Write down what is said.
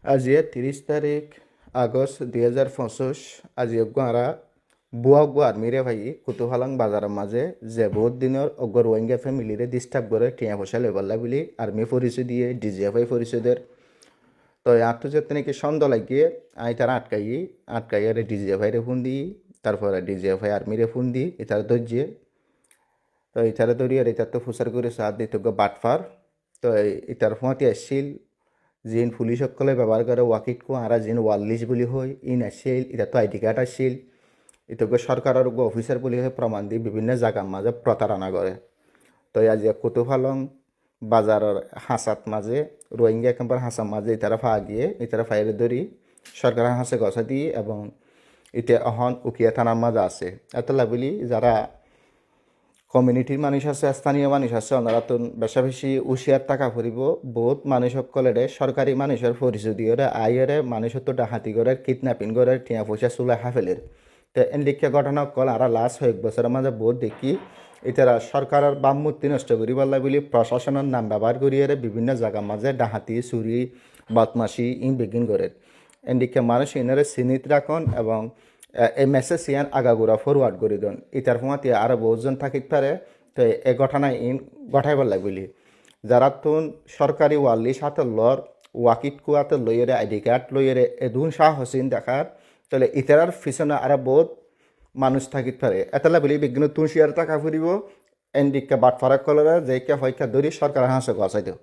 আজি 30 আগষ্ট 2025 আজি অগ্গারা বুয়া আর্মিরে ভাই কুতুহালাং বাজারের মাঝে যে বহুত দিনের অগ্র রোহিঙ্গা ফ্যামিলিরে ডিস্টার্ব করে টিয়া পয়সা লেবাল্লা বলি আর্মি পরিচয় দিয়ে ডিজিএফআই পরিচয়দের তো আত্মযত্ন নাকি সন্দেহ লাগিয়ে তারা আটকাই আর ডিজিএফআইরে ফোন দিই তারপরে ডিজিএফআই আর্মিরে ফোন দিই এটার ধৈর্যে তো এটারে ধরি আর এটার তো ফুসার করে সাথ দিত বাটফার তো এটার ফোঁয়াতে আসছিল যেন পুলিশ সকলে ব্যবহার করে ওয়াকিটকো আর যেন ওয়াল্লিশ বুলি হয় আসছিল এটা তো আইডি কার্ড আসছিল এটুকু সরকারের অফিসার বুলি হয় প্রমাণ দি বিভিন্ন জায়গার মাঝে প্রতারণা করে তো আজি কুতুফালং বাজারের হাঁচাত মাঝে রোহিঙ্গা একেবারে হাঁচার মাঝে ইতারা ফা গিয়ে ইতারা ফাইরে ধরি সরকারের হাঁসে গছা দিয়ে এবং ইতে অহন উকিয়া থানার মাঝে আছে এত লাবিলি যারা কমিউনিটির মানুষ আছে স্থানীয় মানুষ আছে ওনারা তো বেশি উশিয়ার টাকা ফুরিব বহুত মানুষ সকলেরে সরকারি মানুষের পরিচয় দিয়ে আইয়েরে মানুষের তো ডাহাতি করে কিডন্যাপিং করে টিয়া পয়সা চুলাই হাফেলের তো এনলিখা ঘটনা কল আর লাস্ট কয়েক বছরের মাঝে বহুত দেখি এটারা সরকারের বাম মূর্তি নষ্ট করি পারলা বলি প্রশাসনের নাম ব্যবহার করিয়ে বিভিন্ন জায়গার মাঝে ডাহাতি চুরি বদমাসি বেগিন করে এনদিকে মানুষ ইনারে চিনিত রাখন এবং এই মেসেজ ইয়ান আগাগোড়া ফরওয়ার্ড করে দেন ইতার সময়তে আরও বহুজন থাকিত পারে তো এই ঘটনা ঘটাইবার লাগবলি যারা তুন সরকারি ওয়াল্লিশ হাতে লর ওয়াকিটকু হাতে লইয়েরে আইডি কার্ড লইয়েরে এদুন শাহ হসিন দেখার তাহলে ইতারার পিছনে আরও বহুত মানুষ থাকিত পারে এতলা বলি বিজ্ঞান তুন শেয়ার টাকা ফুরিব এনদিকে বাটফারাক কলরে যে কে হয়কা ধরি সরকার হাসে গছাই দেও